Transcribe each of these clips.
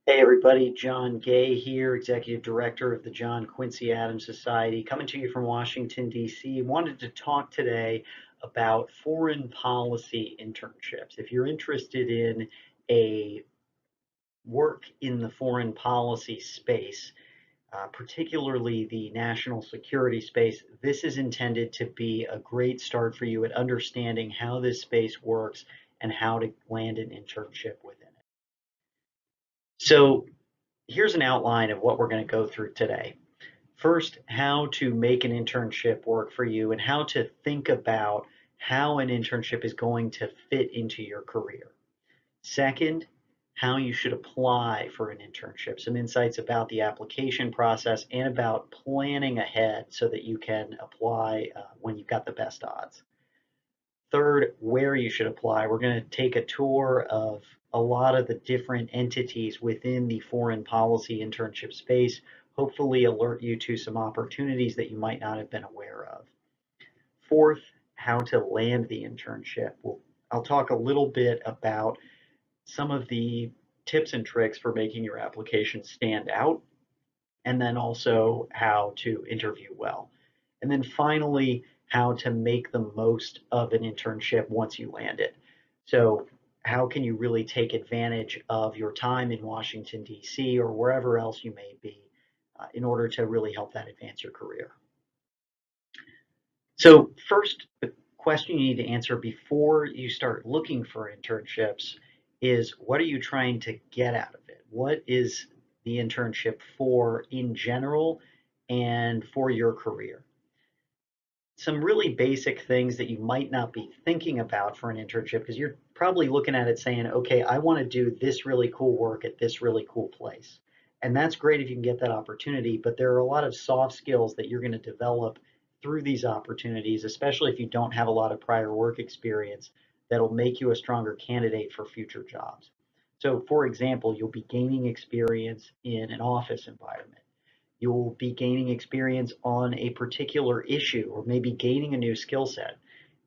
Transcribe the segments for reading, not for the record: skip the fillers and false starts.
Hey everybody, John Gay here, Executive Director of the John Quincy Adams Society, coming to you from Washington, D.C. Wanted to talk today about foreign policy internships. If you're interested in a work in the foreign policy space, particularly the national security space, this is intended to be a great start for you at understanding how this space works and how to land an internship within it. So here's an outline of what we're going to go through today. First, how to make an internship work for you and how to think about how an internship is going to fit into your career. Second, how you should apply for an internship, some insights about the application process and about planning ahead so that you can apply when you've got the best odds. Third, where you should apply. We're going to take a tour of a lot of the different entities within the foreign policy internship space, hopefully alert you to some opportunities that you might not have been aware of. Fourth, how to land the internship. I'll talk a little bit about some of the tips and tricks for making your application stand out, and then also how to interview well. And then finally, how to make the most of an internship once you land it. So, how can you really take advantage of your time in Washington, D.C., or wherever else you may be in order to really help that advance your career? So, first, the question you need to answer before you start looking for internships is what are you trying to get out of it? What is the internship for in general and for your career? Some really basic things that you might not be thinking about for an internship because you're probably looking at it saying, okay, I want to do this really cool work at this really cool place. And that's great if you can get that opportunity, but there are a lot of soft skills that you're going to develop through these opportunities, especially if you don't have a lot of prior work experience, that'll make you a stronger candidate for future jobs. So, for example, you'll be gaining experience in an office environment. You'll be gaining experience on a particular issue or maybe gaining a new skill set.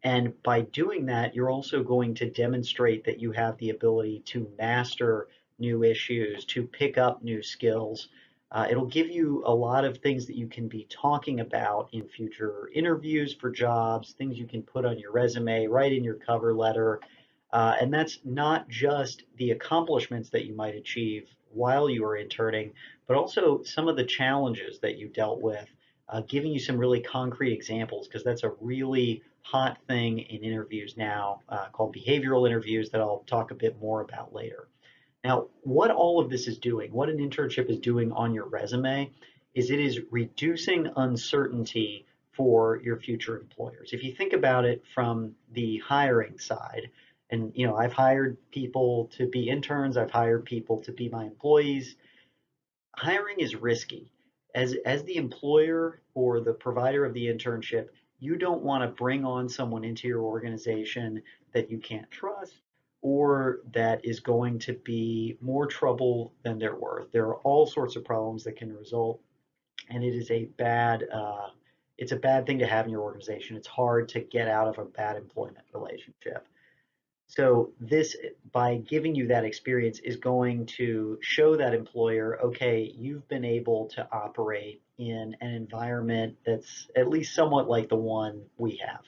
And by doing that, you're also going to demonstrate that you have the ability to master new issues, to pick up new skills. It'll give you a lot of things that you can be talking about in future interviews for jobs, things you can put on your resume, write in your cover letter. And that's not just the accomplishments that you might achieve while you are interning, but also some of the challenges that you dealt with, giving you some really concrete examples, because that's a really hot thing in interviews now called behavioral interviews that I'll talk a bit more about later. Now, what all of this is doing, what an internship is doing on your resume, is it is reducing uncertainty for your future employers. If you think about it from the hiring side, and I've hired people to be interns, I've hired people to be my employees. Hiring is risky. As the employer or the provider of the internship, you don't want to bring on someone into your organization that you can't trust or that is going to be more trouble than they're worth. There are all sorts of problems that can result, and it's a bad thing to have in your organization. It's hard to get out of a bad employment relationship. So this, by giving you that experience, is going to show that employer, okay, you've been able to operate in an environment that's at least somewhat like the one we have.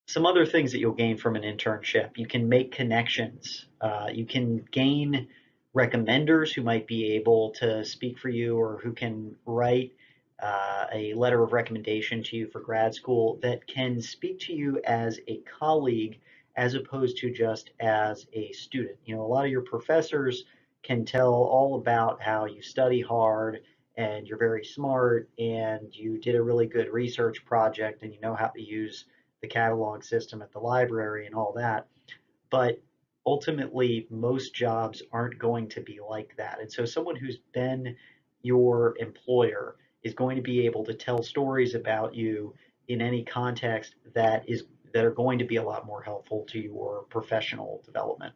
Some other things that you'll gain from an internship: you can make connections. You can gain recommenders who might be able to speak for you or who can write a letter of recommendation to you for grad school that can speak to you as a colleague as opposed to just as a student. A lot of your professors can tell all about how you study hard and you're very smart and you did a really good research project and you know how to use the catalog system at the library and all that. But ultimately, most jobs aren't going to be like that. And so someone who's been your employer is going to be able to tell stories about you in any context that are going to be a lot more helpful to your professional development.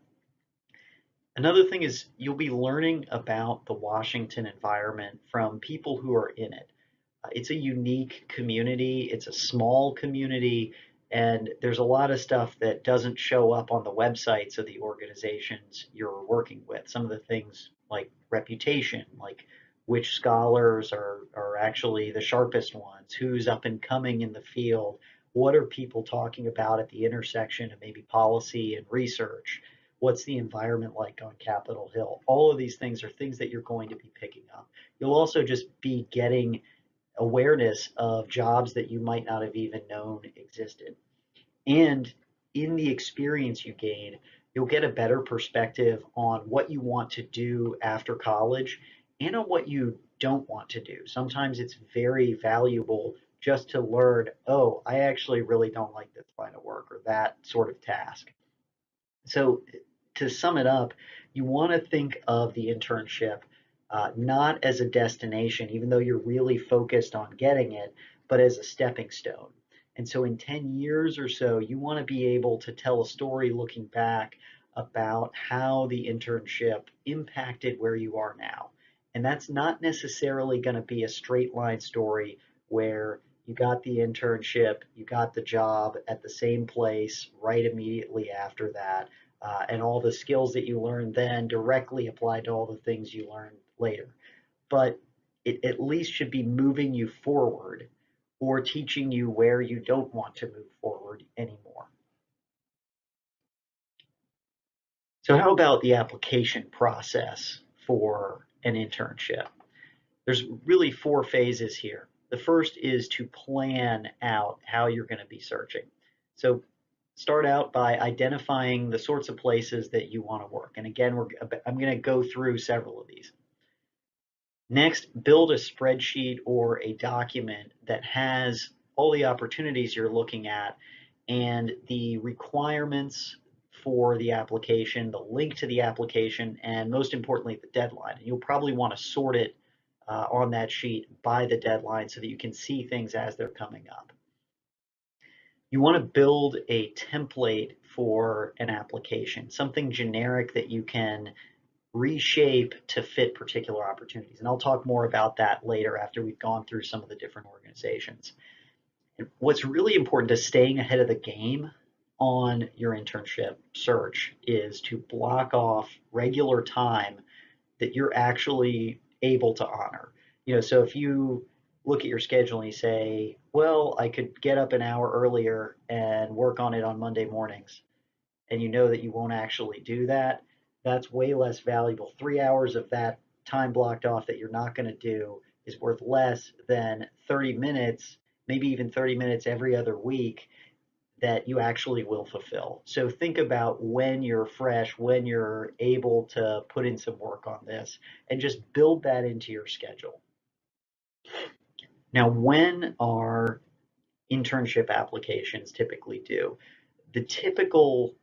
Another thing is you'll be learning about the Washington environment from people who are in it. It's a unique community. It's a small community. And there's a lot of stuff that doesn't show up on the websites of the organizations you're working with. Some of the things like reputation, like which scholars are actually the sharpest ones, who's up and coming in the field, what are people talking about at the intersection of maybe policy and research, what's the environment like on Capitol Hill. All of these things are things that you're going to be picking up. You'll also just be getting awareness of jobs that you might not have even known existed. And in the experience you gain, you'll get a better perspective on what you want to do after college and on what you don't want to do. Sometimes it's very valuable just to learn, oh, I actually really don't like this line of work or that sort of task. So to sum it up, you want to think of the internship not as a destination, even though you're really focused on getting it, but as a stepping stone. And so in 10 years or so, you want to be able to tell a story looking back about how the internship impacted where you are now. And that's not necessarily going to be a straight line story where you got the internship, you got the job at the same place right immediately after that, and all the skills that you learned then directly apply to all the things you learned later. But it at least should be moving you forward or teaching you where you don't want to move forward anymore. So, how about the application process for an internship? There's really four phases here. The first is to plan out how you're going to be searching. So start out by identifying the sorts of places that you want to work. And again, I'm going to go through several of these. Next, build a spreadsheet or a document that has all the opportunities you're looking at and the requirements for the application, the link to the application, and most importantly, the deadline. And you'll probably want to sort it on that sheet by the deadline so that you can see things as they're coming up. You want to build a template for an application, something generic that you can reshape to fit particular opportunities. And I'll talk more about that later after we've gone through some of the different organizations. And what's really important to staying ahead of the game on your internship search is to block off regular time that you're actually able to honor. So if you look at your schedule and you say, well, I could get up an hour earlier and work on it on Monday mornings, and you know that you won't actually do that, that's way less valuable. 3 hours of that time blocked off that you're not going to do is worth less than 30 minutes, maybe even 30 minutes every other week that you actually will fulfill. So think about when you're fresh, when you're able to put in some work on this, and just build that into your schedule. Now, when are internship applications typically due? The typical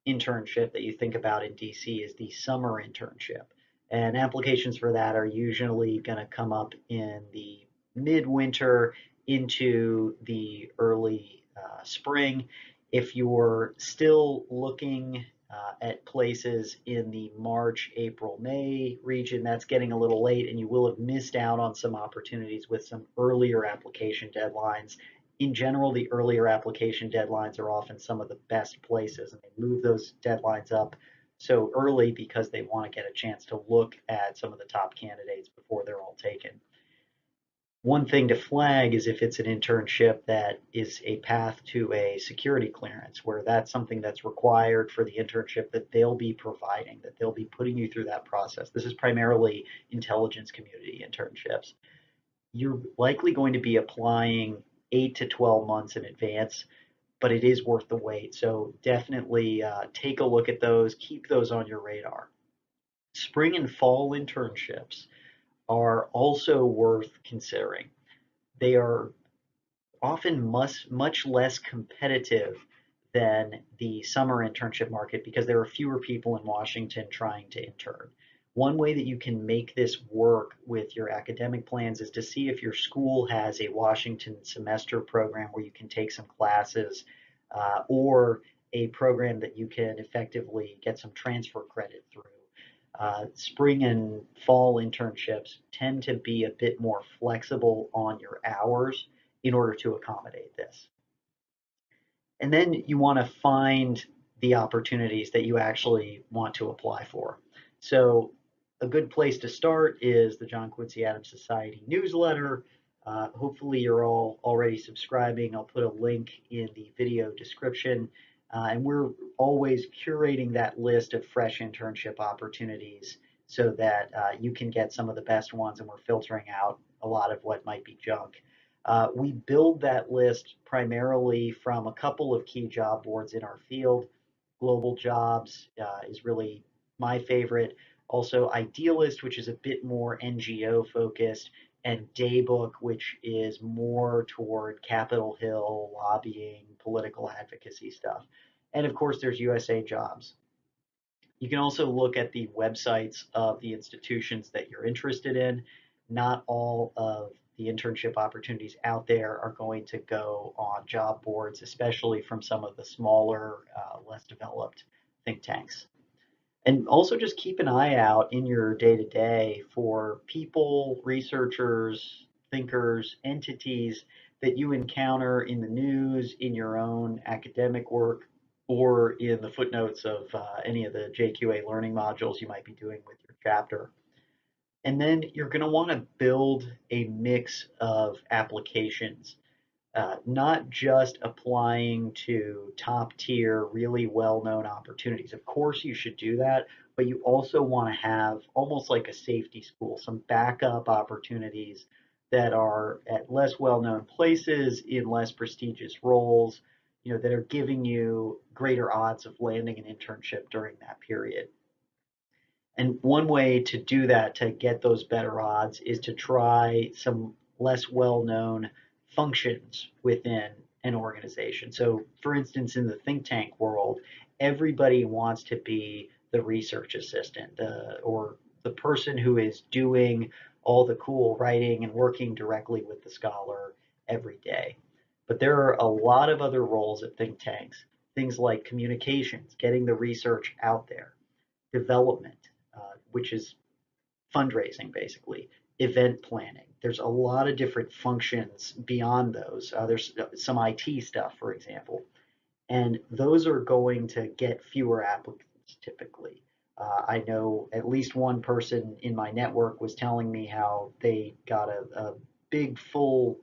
internship that you think about in DC is the summer internship. And applications for that are usually going to come up in the midwinter into the early spring. If you're still looking at places in the March, April, May region, that's getting a little late, and you will have missed out on some opportunities with some earlier application deadlines. In general, the earlier application deadlines are often some of the best places, and they move those deadlines up so early because they want to get a chance to look at some of the top candidates before they're all taken. One thing to flag is if it's an internship that is a path to a security clearance, where that's something that's required for the internship that they'll be providing, that they'll be putting you through that process. This is primarily intelligence community internships. You're likely going to be applying 8 to 12 months in advance, but it is worth the wait. So definitely take a look at those, keep those on your radar. Spring and fall internships are also worth considering. They are often much less competitive than the summer internship market because there are fewer people in Washington trying to intern. One way that you can make this work with your academic plans is to see if your school has a Washington semester program where you can take some classes or a program that you can effectively get some transfer credit through. Spring and fall internships tend to be a bit more flexible on your hours in order to accommodate this. And then you want to find the opportunities that you actually want to apply for. So a good place to start is the John Quincy Adams Society newsletter. Hopefully you're all already subscribing. I'll put a link in the video description. And we're always curating that list of fresh internship opportunities so that you can get some of the best ones, and we're filtering out a lot of what might be junk. We build that list primarily from a couple of key job boards in our field. Global Jobs is really my favorite. Also, Idealist, which is a bit more NGO focused, and Daybook, which is more toward Capitol Hill lobbying, political advocacy stuff. And of course, there's USA Jobs. You can also look at the websites of the institutions that you're interested in. Not all of the internship opportunities out there are going to go on job boards, especially from some of the smaller, less developed think tanks. And also just keep an eye out in your day to day for people, researchers, thinkers, entities that you encounter in the news, in your own academic work, or in the footnotes of any of the JQA learning modules you might be doing with your chapter. And then you're going to want to build a mix of applications, not just applying to top tier, really well known opportunities. Of course, you should do that, but you also want to have almost like a safety school, some backup opportunities that are at less well known places in less prestigious roles, that are giving you greater odds of landing an internship during that period. And one way to do that, to get those better odds, is to try some less well-known functions within an organization. So, for instance, in the think tank world, everybody wants to be the research assistant, or the person who is doing all the cool writing and working directly with the scholar every day. But there are a lot of other roles at think tanks, things like communications, getting the research out there, development, which is fundraising basically, event planning. There's a lot of different functions beyond those. There's some IT stuff, for example, and those are going to get fewer applicants typically. I know at least one person in my network was telling me how they got a big full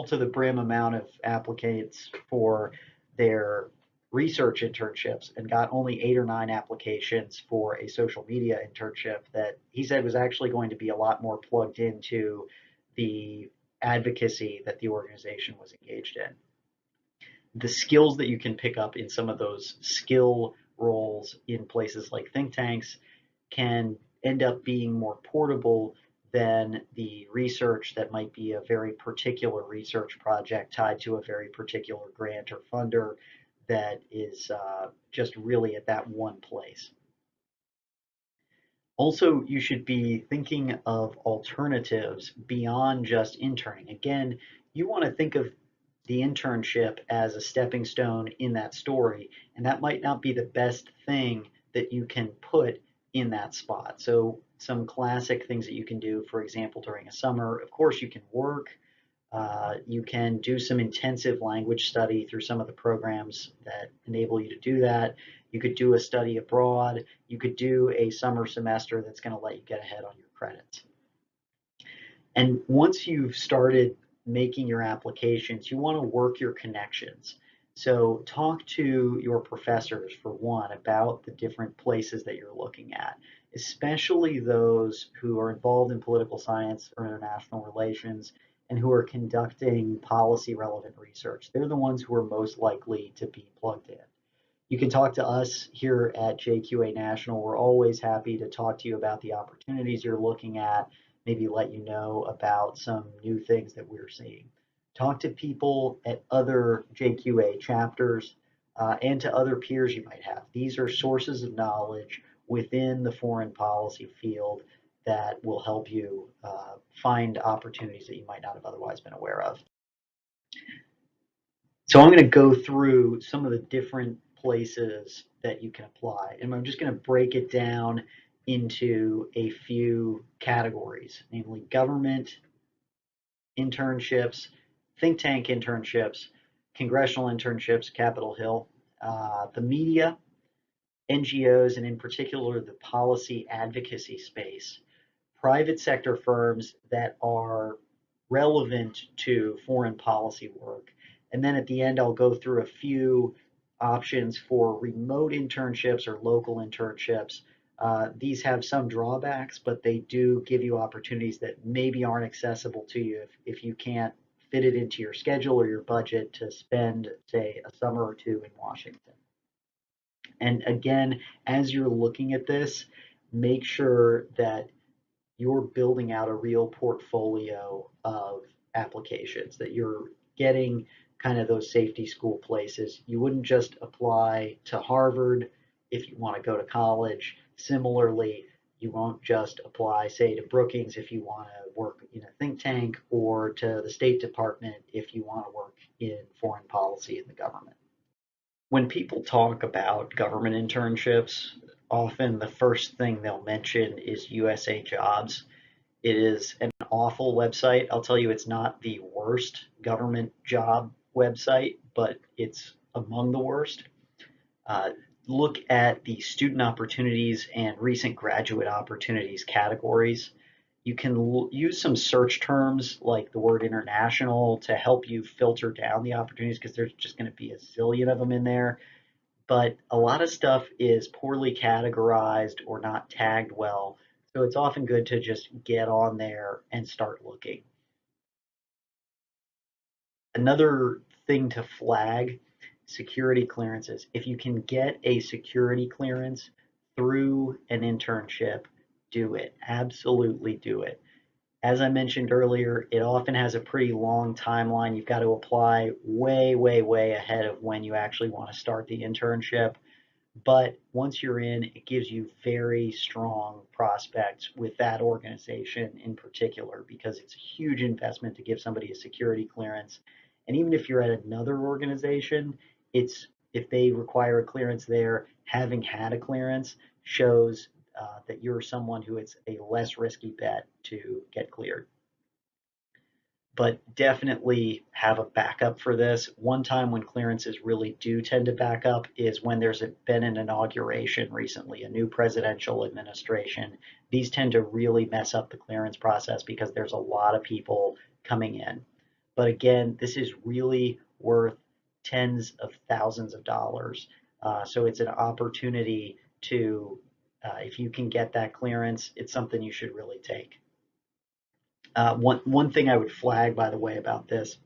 to the brim amount of applicants for their research internships and got only 8 or 9 applications for a social media internship that he said was actually going to be a lot more plugged into the advocacy that the organization was engaged in. The skills that you can pick up in some of those skill roles in places like think tanks can end up being more portable than the research that might be a very particular research project tied to a very particular grant or funder that is just really at that one place. Also, you should be thinking of alternatives beyond just interning. Again, you want to think of the internship as a stepping stone in that story, and that might not be the best thing that you can put in that spot. So, some classic things that you can do, for example, during a summer, of course, you can work. You can do some intensive language study through some of the programs that enable you to do that. You could do a study abroad. You could do a summer semester that's going to let you get ahead on your credits. And once you've started making your applications, you want to work your connections. So talk to your professors, for one, about the different places that you're looking at, especially those who are involved in political science or international relations and who are conducting policy relevant research. They're the ones who are most likely to be plugged in. You can talk to us here at JQA National. We're always happy to talk to you about the opportunities you're looking at, maybe let you know about some new things that we're seeing. Talk to people at other JQA chapters and to other peers you might have. These are sources of knowledge within the foreign policy field that will help you find opportunities that you might not have otherwise been aware of. So I'm going to go through some of the different places that you can apply, and I'm just going to break it down into a few categories, namely government internships, think tank internships, congressional internships, Capitol Hill, the media, NGOs, and in particular the policy advocacy space, private sector firms that are relevant to foreign policy work. And then at the end, I'll go through a few options for remote internships or local internships. These have some drawbacks, but they do give you opportunities that maybe aren't accessible to you if you can't fit it into your schedule or your budget to spend, say, a summer or two in Washington. And again, as you're looking at this, make sure that you're building out a real portfolio of applications, that you're getting kind of those safety school places. You wouldn't just apply to Harvard if you want to go to college. Similarly, you won't just apply, say, to Brookings if you want to work in a think tank, or to the State Department if you want to work in foreign policy in the government. When people talk about government internships, often the first thing they'll mention is USA Jobs. It is an awful website. I'll tell you, it's not the worst government job website, but it's among the worst. Uh, Look at the student opportunities and recent graduate opportunities categories. You can use some search terms like the word international to help you filter down the opportunities, because there's just going to be a zillion of them in there. But a lot of stuff is poorly categorized or not tagged well. So it's often good to just get on there and start looking. Another thing to flag: security clearances. If you can get a security clearance through an internship, do it. Absolutely do it. As I mentioned earlier, it often has a pretty long timeline. You've got to apply way, way, way ahead of when you actually want to start the internship. But once you're in, it gives you very strong prospects with that organization in particular, because it's a huge investment to give somebody a security clearance. And even if you're at another organization, it's if they require a clearance there, having had a clearance shows that you're someone who it's a less risky bet to get cleared. But definitely have a backup for this. One time when clearances really do tend to back up is when there's been an inauguration recently, a new presidential administration. These tend to really mess up the clearance process because there's a lot of people coming in. But again, this is really worth tens of thousands of dollars. So it's an opportunity to, if you can get that clearance, it's something you should really take. One thing I would flag, by the way, about this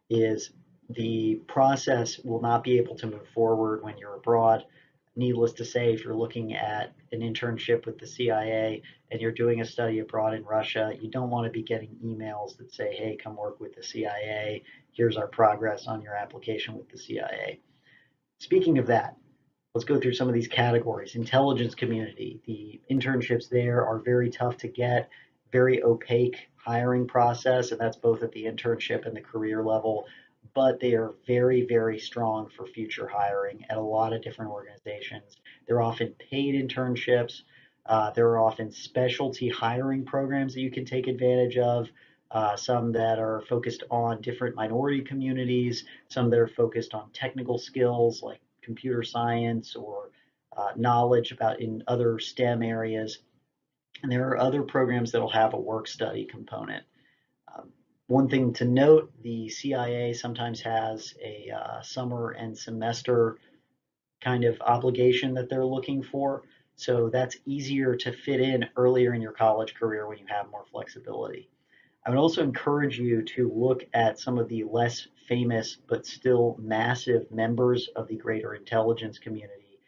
is the process will not be able to move forward when you're abroad. Needless to say, if you're looking at an internship with the CIA and you're doing a study abroad in Russia, you don't want to be getting emails that say, hey, come work with the CIA. Here's our progress on your application with the CIA. Speaking of that, let's go through some of these categories. Intelligence community, the internships there are very tough to get, very opaque hiring process, and that's both at the internship and the career level, but they are very, very strong for future hiring at a lot of different organizations. They're often paid internships. There are often specialty hiring programs that you can take advantage of. Some that are focused on different minority communities, some that are focused on technical skills like computer science or knowledge about in other STEM areas. And there are other programs that will have a work study component. Um, One thing to note, the CIA sometimes has a summer and semester kind of obligation that they're looking for. So that's easier to fit in earlier in your college career when you have more flexibility. I would also encourage you to look at some of the less famous but still massive members of the greater intelligence community,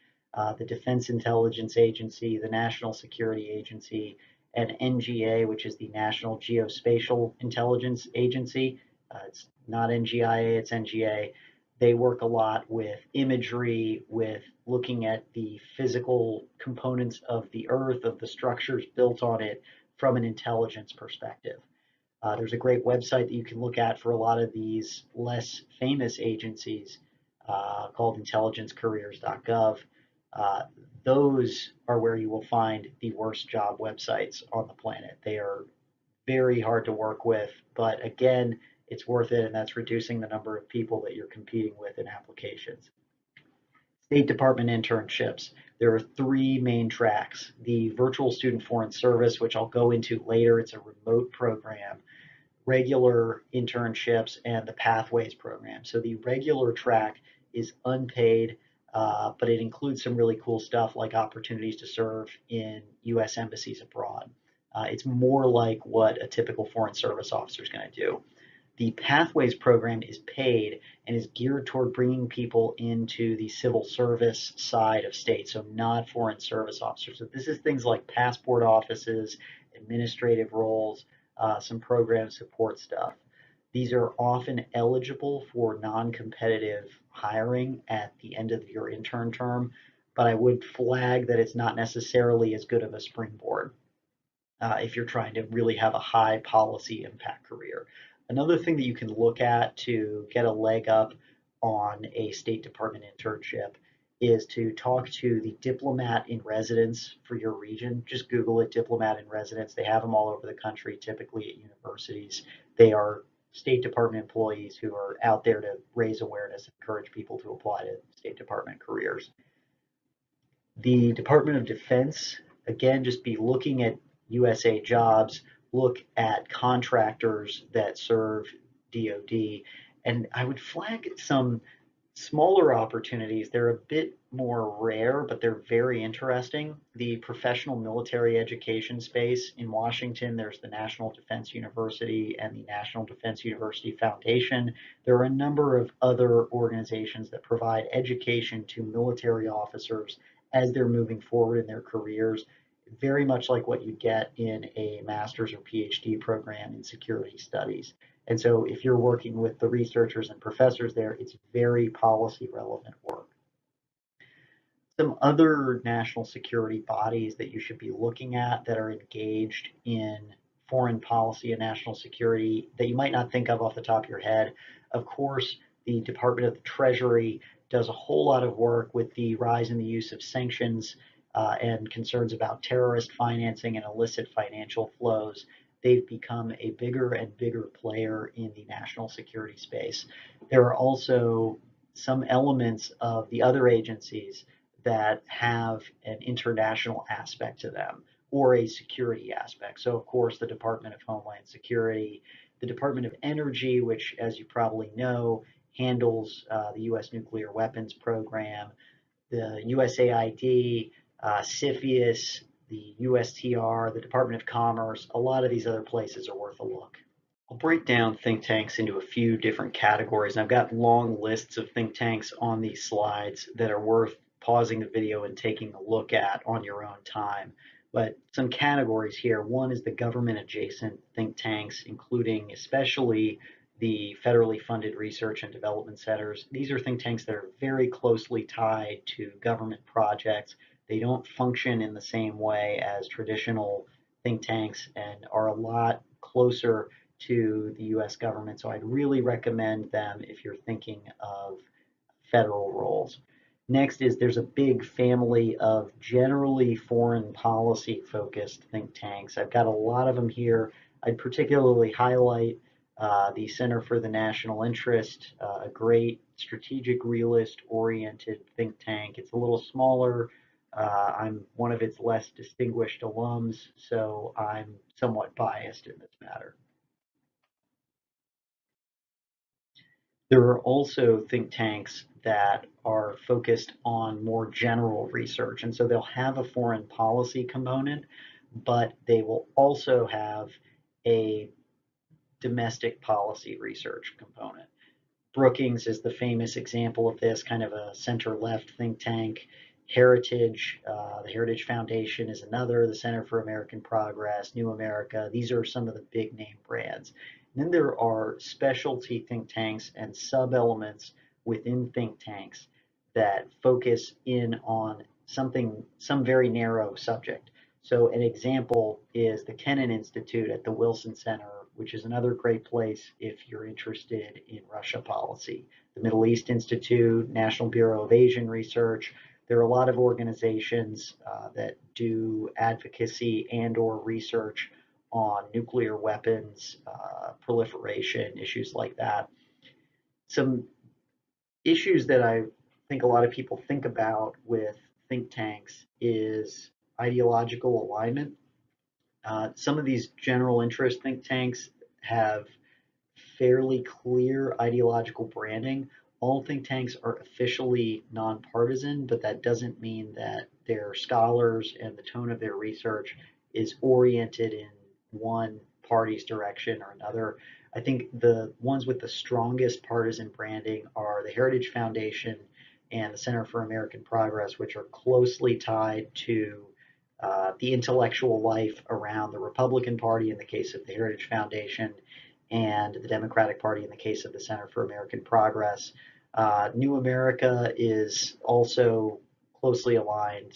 the Defense Intelligence Agency, the National Security Agency, and NGA, which is the National Geospatial Intelligence Agency. It's not NGIA, it's NGA. They work a lot with imagery, with looking at the physical components of the Earth, of the structures built on it from an intelligence perspective. There's a great website that you can look at for a lot of these less famous agencies called intelligencecareers.gov. Uh, those are where you will find the worst job websites on the planet. They are very hard to work with, but again, it's worth it, and that's reducing the number of people that you're competing with in applications. State Department internships. There are three main tracks. The Virtual Student Foreign Service, which I'll go into later, it's a remote program, regular internships, and the Pathways program. So the regular track is unpaid, but it includes some really cool stuff like opportunities to serve in U.S. embassies abroad. It's more like what a typical foreign service officer is going to do. The Pathways program is paid and is geared toward bringing people into the civil service side of state, so not foreign service officers. So this is things like passport offices, administrative roles, some program support stuff. These are often eligible for non-competitive hiring at the end of your intern term, but I would flag that it's not necessarily as good of a springboard if you're trying to really have a high policy impact career. Another thing that you can look at to get a leg up on a State Department internship is to talk to the diplomat in residence for your region. Just Google it, diplomat in residence. They have them all over the country, typically at universities. They are State Department employees who are out there to raise awareness and encourage people to apply to State Department careers. The Department of Defense, again, just be looking at USA jobs, look at contractors that serve DoD, and I would flag some smaller opportunities. They're a bit more rare, but they're very interesting. The professional military education space in Washington, there's the National Defense University and the National Defense University Foundation. There are a number of other organizations that provide education to military officers as they're moving forward in their careers, very much like what you get in a master's or PhD program in security studies. And so if you're working with the researchers and professors there, it's very policy relevant work. Some other national security bodies that you should be looking at that are engaged in foreign policy and national security that you might not think of off the top of your head. Of course, the Department of the Treasury does a whole lot of work with the rise in the use of sanctions and concerns about terrorist financing and illicit financial flows. They've become a bigger and bigger player in the national security space. There are also some elements of the other agencies that have an international aspect to them or a security aspect. So, of course, the Department of Homeland Security, the Department of Energy, which, as you probably know, handles the U.S. nuclear weapons program, the USAID, CFIUS, the USTR, the Department of Commerce. A lot of these other places are worth a look. I'll break down think tanks into a few different categories, and I've got long lists of think tanks on these slides that are worth pausing the video and taking a look at on your own time. But some categories here. One is the government adjacent think tanks, including especially the federally funded research and development centers. These are think tanks that are very closely tied to government projects. They don't function in the same way as traditional think tanks and are a lot closer to the US government. So I'd really recommend them if you're thinking of federal roles. Next is there's a big family of generally foreign policy focused think tanks. I've got a lot of them here. I'd particularly highlight the Center for the National Interest, a great strategic realist oriented think tank. It's a little smaller. I'm one of its less distinguished alums, so I'm somewhat biased in this matter. There are also think tanks that are focused on more general research, and so they'll have a foreign policy component, but they will also have a domestic policy research component. Brookings is the famous example of this, kind of a center-left think tank. Heritage, the Heritage Foundation is another, the Center for American Progress, New America. These are some of the big name brands. And then there are specialty think tanks and sub-elements within think tanks that focus in on some very narrow subject. So an example is the Kennan Institute at the Wilson Center, which is another great place if you're interested in Russia policy. The Middle East Institute, National Bureau of Asian Research. There are a lot of organizations that do advocacy and or research on nuclear weapons, proliferation, issues like that. Some issues that I think a lot of people think about with think tanks is ideological alignment. Some of these general interest think tanks have fairly clear ideological branding. All think tanks are officially nonpartisan, but that doesn't mean that their scholars and the tone of their research is oriented in one party's direction or another. I think the ones with the strongest partisan branding are the Heritage Foundation and the Center for American Progress, which are closely tied to the intellectual life around the Republican Party in the case of the Heritage Foundation and the Democratic Party in the case of the Center for American Progress. New America is also closely aligned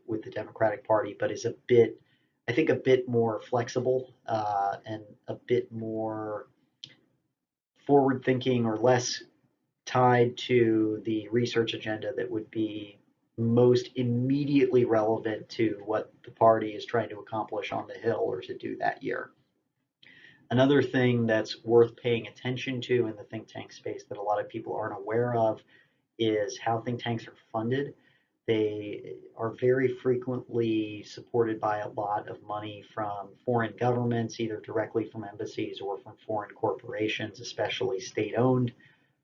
with the Democratic Party, but is a bit, I think, a bit more flexible and a bit more forward thinking or less tied to the research agenda that would be most immediately relevant to what the party is trying to accomplish on the Hill or to do that year. Another thing that's worth paying attention to in the think tank space that a lot of people aren't aware of is how think tanks are funded. They are very frequently supported by a lot of money from foreign governments, either directly from embassies or from foreign corporations, especially state-owned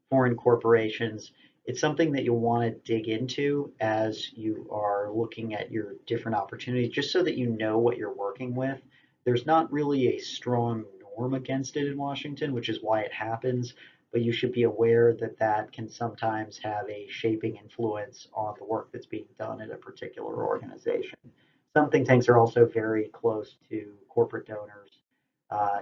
foreign corporations. It's something that you'll want to dig into as you are looking at your different opportunities, just so that you know what you're working with. There's not really a strong norm against it in Washington, which is why it happens, but you should be aware that that can sometimes have a shaping influence on the work that's being done at a particular organization. Some think tanks are also very close to corporate donors.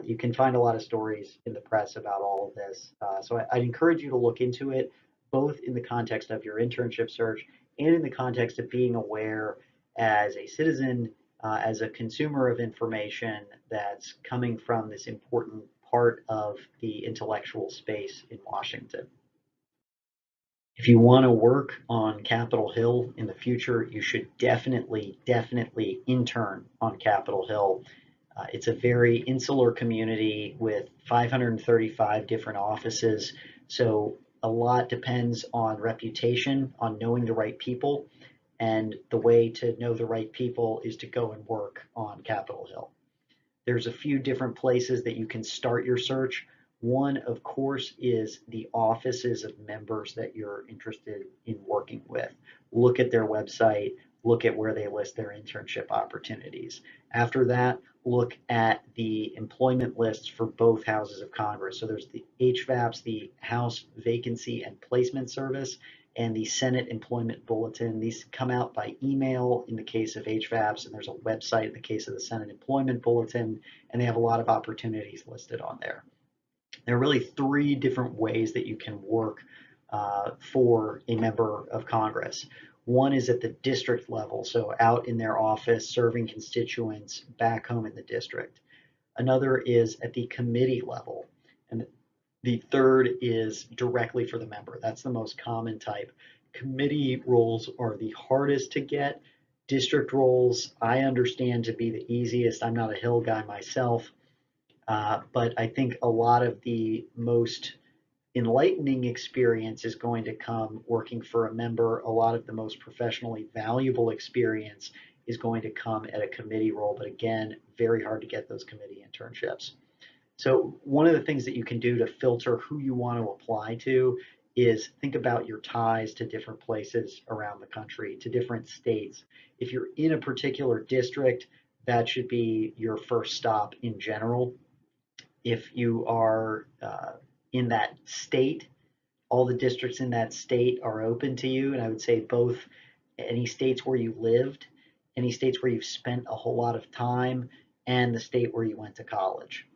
You can find a lot of stories in the press about all of this. So I'd encourage you to look into it, both in the context of your internship search and in the context of being aware as a citizen, as a consumer of information that's coming from this important part of the intellectual space in Washington. If you want to work on Capitol Hill in the future, you should definitely intern on Capitol Hill. It's a very insular community with 535 different offices. So a lot depends on reputation, on knowing the right people. And the way to know the right people is to go and work on Capitol Hill. There's a few different places that you can start your search. One, of course, is the offices of members that you're interested in working with. Look at their website, look at where they list their internship opportunities. After that, look at the employment lists for both houses of Congress. So there's the HVAPS, the House Vacancy and Placement Service, and the Senate Employment Bulletin. These come out by email in the case of HVAPS, and there's a website in the case of the Senate Employment Bulletin, and they have a lot of opportunities listed on there. There are really three different ways that you can work for a member of Congress. One is at the district level, so out in their office serving constituents back home in the district. Another is at the committee level. And the third is directly for the member. That's the most common type. Committee roles are the hardest to get. District roles, I understand to be the easiest. I'm not a Hill guy myself, but I think a lot of the most enlightening experience is going to come working for a member. A lot of the most professionally valuable experience is going to come at a committee role, but again, very hard to get those committee internships. So one of the things that you can do to filter who you want to apply to is think about your ties to different places around the country, to different states. If you're in a particular district, that should be your first stop in general. If you are in that state, all the districts in that state are open to you. And I would say both any states where you lived, any states where you've spent a whole lot of time, and the state where you went to college.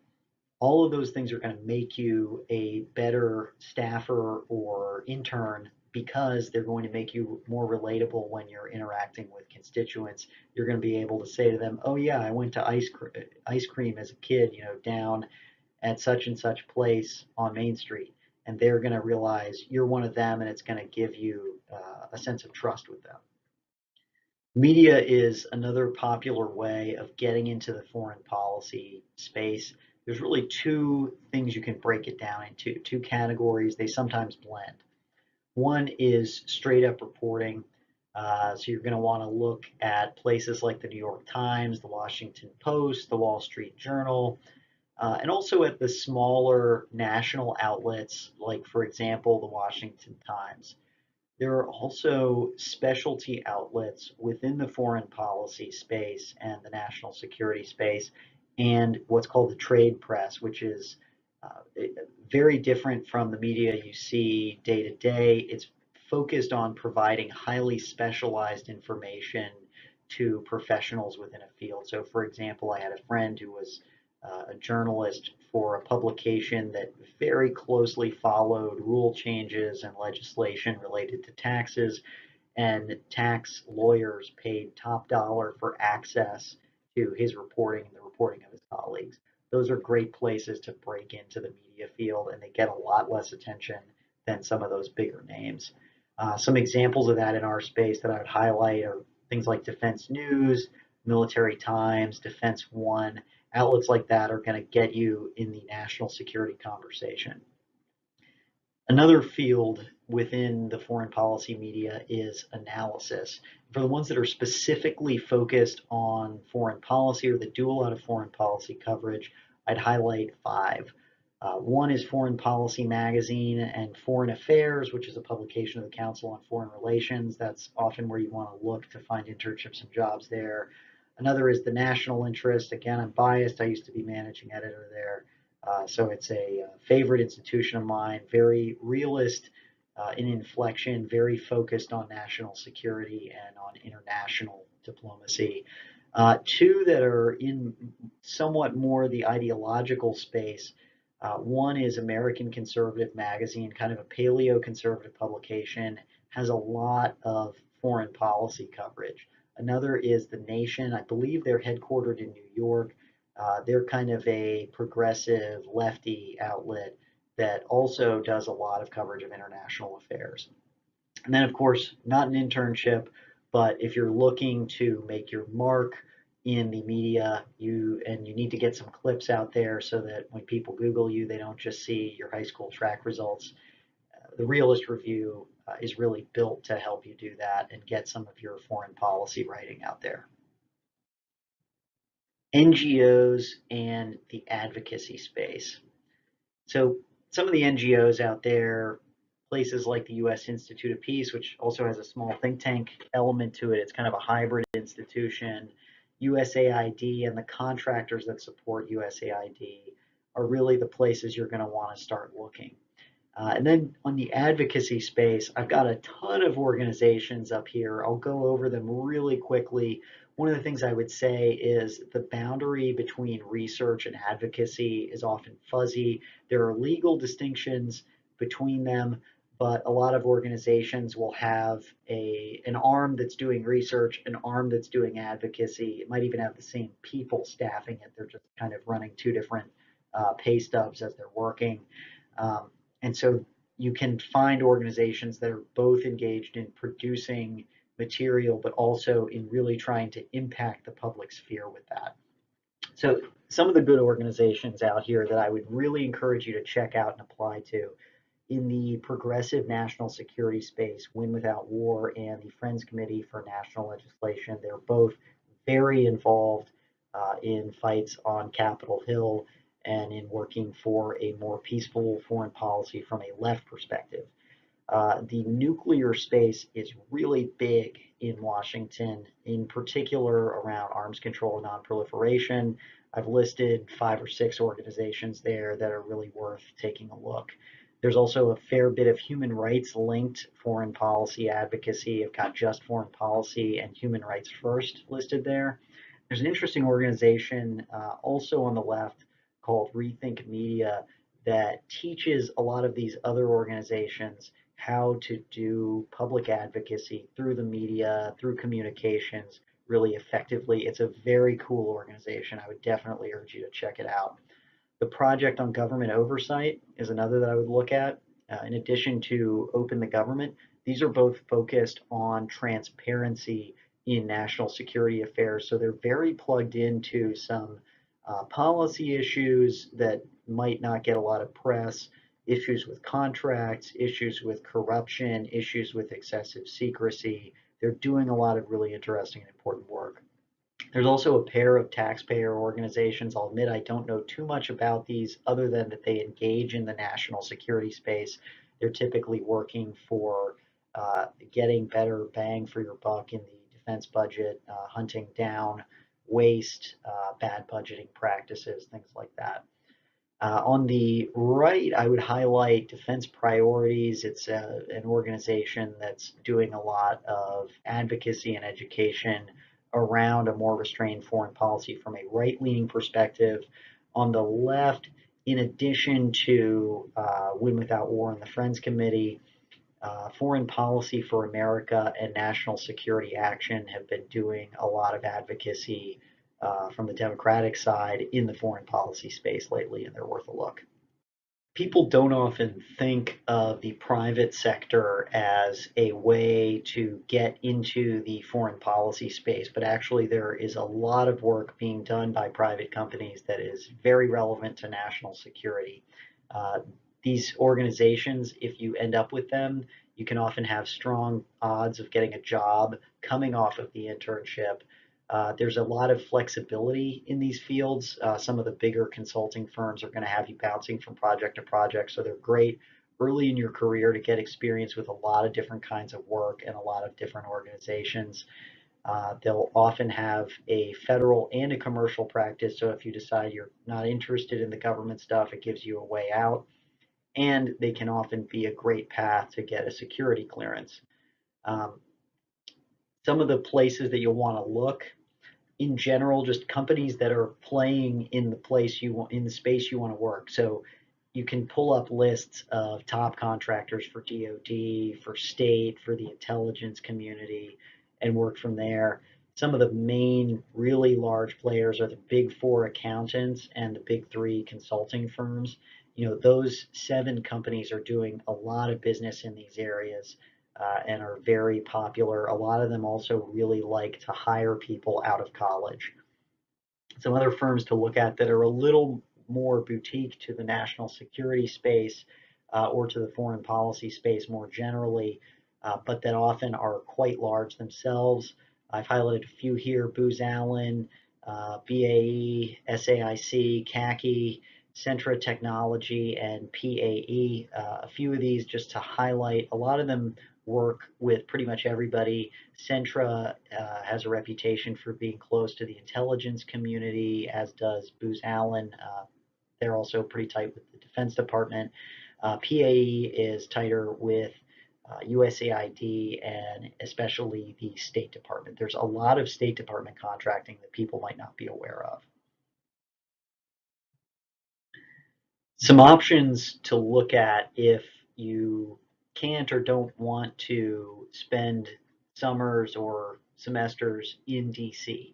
All of those things are going to make you a better staffer or intern because they're going to make you more relatable when you're interacting with constituents. You're going to be able to say to them, oh yeah, I went to ice cream as a kid, down at such and such place on Main Street. And they're going to realize you're one of them, and it's going to give you a sense of trust with them. Media is another popular way of getting into the foreign policy space. There's really two things you can break it down into, two categories. They sometimes blend. One is straight up reporting. So you're going to want to look at places like the New York Times, the Washington Post, the Wall Street Journal, and also at the smaller national outlets, like, for example, the Washington Times. There are also specialty outlets within the foreign policy space and the national security space, and what's called the trade press, which is very different from the media you see day to day. It's focused on providing highly specialized information to professionals within a field. So, for example, I had a friend who was a journalist for a publication that very closely followed rule changes and legislation related to taxes, and tax lawyers paid top dollar for access to his reporting and the reporting of his colleagues. Those are great places to break into the media field, and they get a lot less attention than some of those bigger names. Some examples of that in our space that I would highlight are things like Defense News, Military Times, Defense One. Outlets like that are going to get you in the national security conversation. Another field within the foreign policy media is analysis. For the ones that are specifically focused on foreign policy or that do a lot of foreign policy coverage, I'd highlight five. One is Foreign Policy Magazine and Foreign Affairs, which is a publication of the Council on Foreign Relations. That's often where you want to look to find internships and jobs there. Another is The National Interest. Again, I'm biased. I used to be managing editor there. So it's a favorite institution of mine, very realist in inflection, very focused on national security and on international diplomacy. Two that are in somewhat more the ideological space. One is American Conservative Magazine, kind of a paleo conservative publication, has a lot of foreign policy coverage. Another is The Nation. I believe they're headquartered in New York. They're kind of a progressive lefty outlet that also does a lot of coverage of international affairs. And then, of course, not an internship, but if you're looking to make your mark in the media, you need to get some clips out there so that when people Google you, they don't just see your high school track results. The Realist Review is really built to help you do that and get some of your foreign policy writing out there. NGOs and the advocacy space. So some of the NGOs out there, places like the U.S. Institute of Peace, which also has a small think tank element to it, it's kind of a hybrid institution. USAID and the contractors that support USAID are really the places you're going to want to start looking. And then on the advocacy space, I've got a ton of organizations up here. I'll go over them really quickly. One of the things I would say is the boundary between research and advocacy is often fuzzy. There are legal distinctions between them, but a lot of organizations will have an arm that's doing research, an arm that's doing advocacy. It might even have the same people staffing it. They're just kind of running two different pay stubs as they're working. And so you can find organizations that are both engaged in producing material, but also in really trying to impact the public sphere with that. So some of the good organizations out here that I would really encourage you to check out and apply to in the progressive national security space, Win Without War and the Friends Committee for National Legislation, they're both very involved in fights on Capitol Hill and in working for a more peaceful foreign policy from a left perspective. The nuclear space is really big in Washington, in particular around arms control and nonproliferation. I've listed 5 or 6 organizations there that are really worth taking a look. There's also a fair bit of human rights linked foreign policy advocacy. I've got Just Foreign Policy and Human Rights First listed there. There's an interesting organization also on the left called Rethink Media that teaches a lot of these other organizations how to do public advocacy through the media, through communications really effectively. It's a very cool organization. I would definitely urge you to check it out. The Project on Government Oversight is another that I would look at. In addition to Open the Government, these are both focused on transparency in national security affairs. So they're very plugged into some policy issues that might not get a lot of press, issues with contracts, issues with corruption, issues with excessive secrecy. They're doing a lot of really interesting and important work. There's also a pair of taxpayer organizations. I'll admit I don't know too much about these other than that they engage in the national security space. They're typically working for getting better bang for your buck in the defense budget, hunting down waste, bad budgeting practices, things like that. On the right, I would highlight Defense Priorities. It's an organization that's doing a lot of advocacy and education around a more restrained foreign policy from a right-leaning perspective. On the left, in addition to Win Without War and the Friends Committee, Foreign Policy for America and National Security Action have been doing a lot of advocacy from the Democratic side in the foreign policy space lately, and they're worth a look. People don't often think of the private sector as a way to get into the foreign policy space, but actually there is a lot of work being done by private companies that is very relevant to national security. Uh, these organizations, if you end up with them, you can often have strong odds of getting a job coming off of the internship. There's a lot of flexibility in these fields. Some of the bigger consulting firms are going to have you bouncing from project to project, so they're great early in your career to get experience with a lot of different kinds of work and a lot of different organizations. They'll often have a federal and a commercial practice, so if you decide you're not interested in the government stuff, it gives you a way out. And they can often be a great path to get a security clearance. Um, some of the places that you'll want to look in general, just companies that are playing in the place you want, in the space you want to work. So you can pull up lists of top contractors for DoD, for state, for the intelligence community, and work from there. Some of the main really large players are the big four accountants and the big three consulting firms. You know, those seven companies are doing a lot of business in these areas and are very popular. A lot of them also really like to hire people out of college. Some other firms to look at that are a little more boutique to the national security space or to the foreign policy space more generally, but that often are quite large themselves. I've highlighted a few here: Booz Allen, BAE, SAIC, CACI, Centra Technology, and PAE. A few of these just to highlight. A lot of them work with pretty much everybody. Centra has a reputation for being close to the intelligence community, as does Booz Allen. They're also pretty tight with the Defense Department. PAE is tighter with USAID and especially the State Department. There's a lot of State Department contracting that people might not be aware of. Some options to look at if you can't or don't want to spend summers or semesters in DC.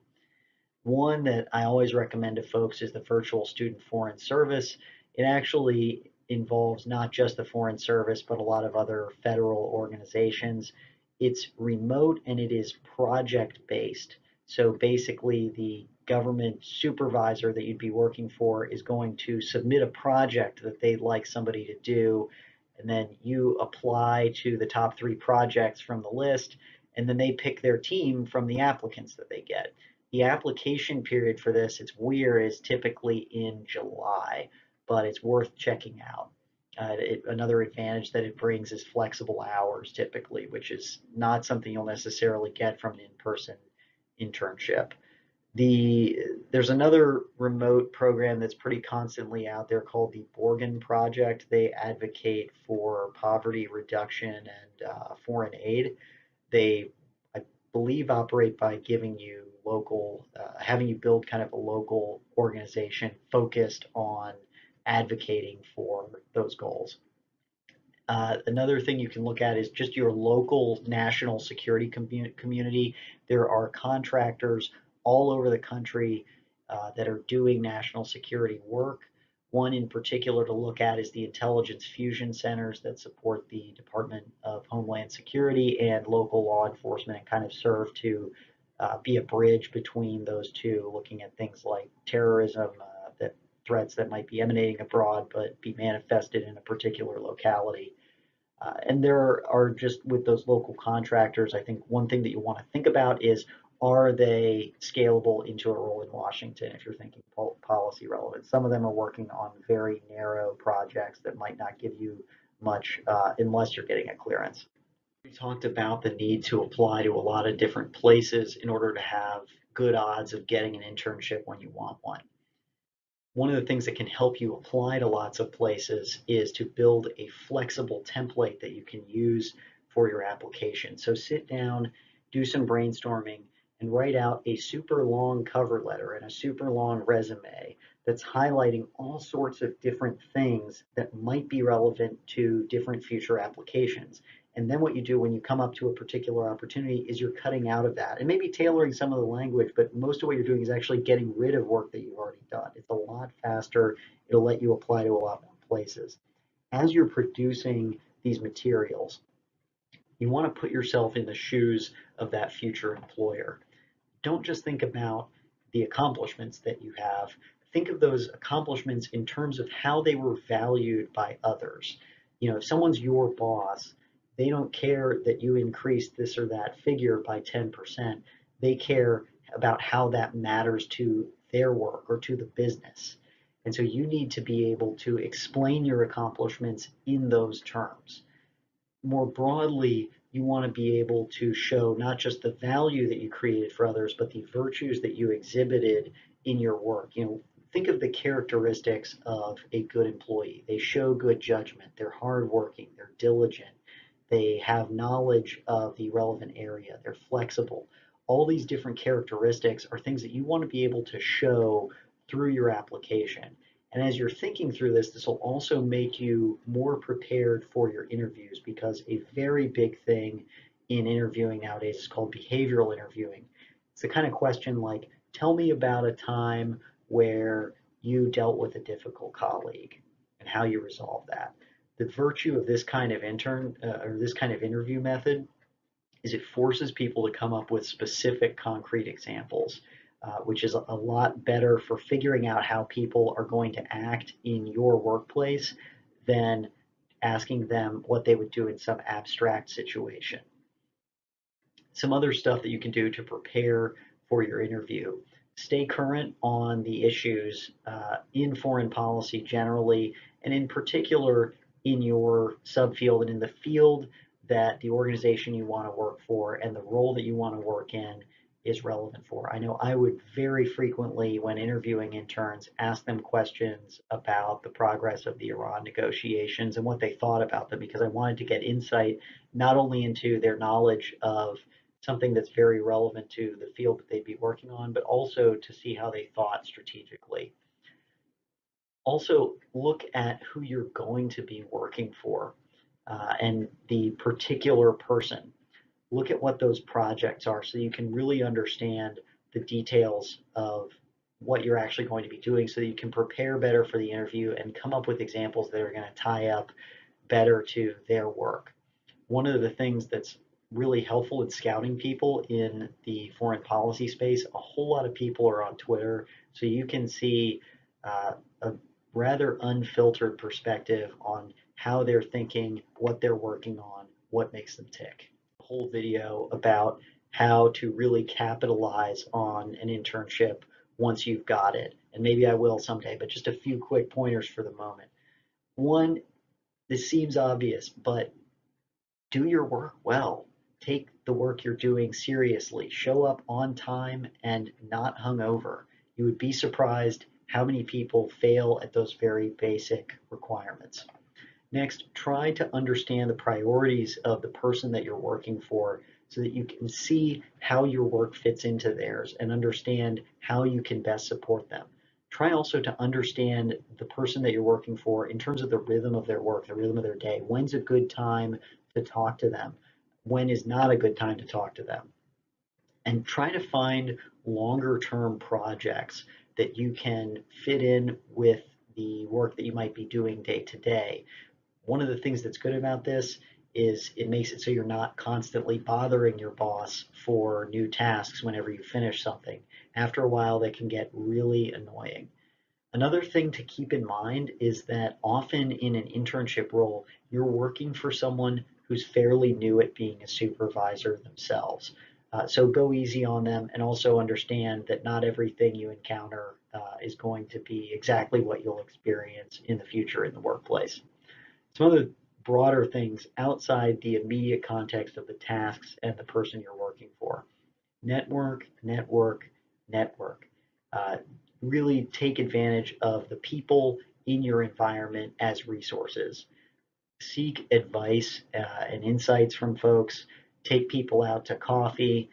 One that I always recommend to folks is the Virtual Student Foreign Service. It actually involves not just the Foreign Service, but a lot of other federal organizations. It's remote and it is project based. So basically, the government supervisor that you'd be working for is going to submit a project that they'd like somebody to do, and then you apply to the top three projects from the list, and then they pick their team from the applicants that they get. The application period for this, it's weird, is typically in July, but it's worth checking out. Another advantage that it brings is flexible hours typically, which is not something you'll necessarily get from an in-person internship. There's another remote program that's pretty constantly out there called the Borgen Project. They advocate for poverty reduction and foreign aid. They, I believe, operate by giving you having you build kind of a local organization focused on advocating for those goals. Another thing you can look at is just your local national security community. There are contractors all over the country that are doing national security work. One in particular to look at is the intelligence fusion centers that support the Department of Homeland Security and local law enforcement and kind of serve to be a bridge between those two, looking at things like terrorism, that threats that might be emanating abroad but be manifested in a particular locality. And there are just with those local contractors, I think one thing that you want to think about is, are they scalable into a role in Washington if you're thinking policy relevant? Some of them are working on very narrow projects that might not give you much unless you're getting a clearance. We talked about the need to apply to a lot of different places in order to have good odds of getting an internship when you want one. One of the things that can help you apply to lots of places is to build a flexible template that you can use for your application. So sit down, do some brainstorming, and write out a super long cover letter and a super long resume that's highlighting all sorts of different things that might be relevant to different future applications. And then what you do when you come up to a particular opportunity is you're cutting out of that and maybe tailoring some of the language, but most of what you're doing is actually getting rid of work that you've already done. It's a lot faster. It'll let you apply to a lot more places. As you're producing these materials, you want to put yourself in the shoes of that future employer. Don't just think about the accomplishments that you have. Think of those accomplishments in terms of how they were valued by others. If someone's your boss, they don't care that you increased this or that figure by 10%. They care about how that matters to their work or to the business. And so you need to be able to explain your accomplishments in those terms. More broadly, you want to be able to show not just the value that you created for others, but the virtues that you exhibited in your work. Think of the characteristics of a good employee. They show good judgment, they're hardworking, they're diligent, they have knowledge of the relevant area, they're flexible. All these different characteristics are things that you want to be able to show through your application. And as you're thinking through this, this will also make you more prepared for your interviews, because a very big thing in interviewing nowadays is called behavioral interviewing. It's the kind of question like, tell me about a time where you dealt with a difficult colleague and how you resolved that. The virtue of this kind of this kind of interview method is it forces people to come up with specific concrete examples, which is a lot better for figuring out how people are going to act in your workplace than asking them what they would do in some abstract situation. Some other stuff that you can do to prepare for your interview. Stay current on the issues in foreign policy generally, and in particular in your subfield and in the field that the organization you want to work for and the role that you want to work in is relevant for. I know I would very frequently, when interviewing interns, ask them questions about the progress of the Iran negotiations and what they thought about them, because I wanted to get insight not only into their knowledge of something that's very relevant to the field that they'd be working on, but also to see how they thought strategically. Also, look at who you're going to be working for and the particular person. Look at what those projects are so you can really understand the details of what you're actually going to be doing, so that you can prepare better for the interview and come up with examples that are going to tie up better to their work. One of the things that's really helpful in scouting people in the foreign policy space, a whole lot of people are on Twitter, so you can see a rather unfiltered perspective on how they're thinking, what they're working on, what makes them tick. A whole video about how to really capitalize on an internship once you've got it. And maybe I will someday, but just a few quick pointers for the moment. One, this seems obvious, but do your work well. Take the work you're doing seriously. Show up on time and not hungover. You would be surprised how many people fail at those very basic requirements. Next, try to understand the priorities of the person that you're working for so that you can see how your work fits into theirs and understand how you can best support them. Try also to understand the person that you're working for in terms of the rhythm of their work, the rhythm of their day. When's a good time to talk to them? When is not a good time to talk to them? And try to find longer term projects that you can fit in with the work that you might be doing day to day. One of the things that's good about this is it makes it so you're not constantly bothering your boss for new tasks whenever you finish something. After a while, they can get really annoying. Another thing to keep in mind is that often in an internship role, you're working for someone who's fairly new at being a supervisor themselves. So go easy on them and also understand that not everything you encounter is going to be exactly what you'll experience in the future in the workplace. Some of the broader things outside the immediate context of the tasks and the person you're working for. Network, network, network. Uh, really take advantage of the people in your environment as resources. Seek advice and insights from folks. Take people out to coffee.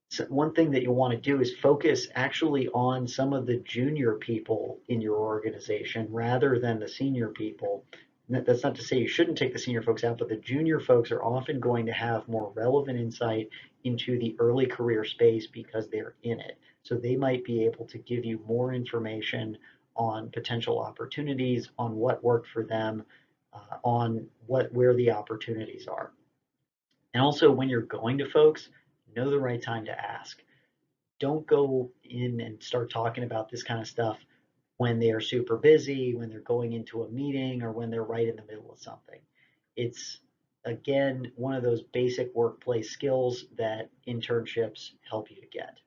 So one thing that you want to do is focus actually on some of the junior people in your organization rather than the senior people. That's not to say you shouldn't take the senior folks out, but the junior folks are often going to have more relevant insight into the early career space because they're in it. So they might be able to give you more information on potential opportunities, on what worked for them, on where the opportunities are. And also, when you're going to folks, know the right time to ask. Don't go in and start talking about this kind of stuff when they are super busy, when they're going into a meeting, or when they're right in the middle of something. It's, again, one of those basic workplace skills that internships help you to get.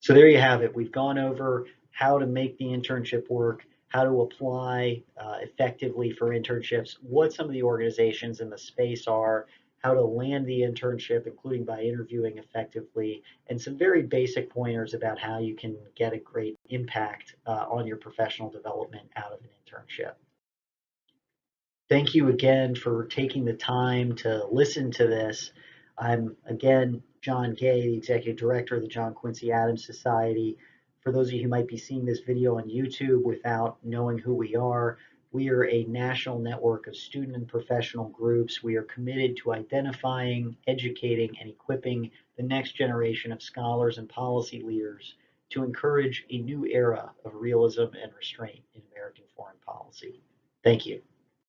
So there you have it. We've gone over how to make the internship work, how to apply effectively for internships, what some of the organizations in the space are, how to land the internship, including by interviewing effectively, and some very basic pointers about how you can get a great impact on your professional development out of an internship. Thank you again for taking the time to listen to this. I'm again John Gay, the Executive Director of the John Quincy Adams Society. For those of you who might be seeing this video on YouTube without knowing who we are a national network of student and professional groups. We are committed to identifying, educating, and equipping the next generation of scholars and policy leaders to encourage a new era of realism and restraint in American foreign policy. Thank you.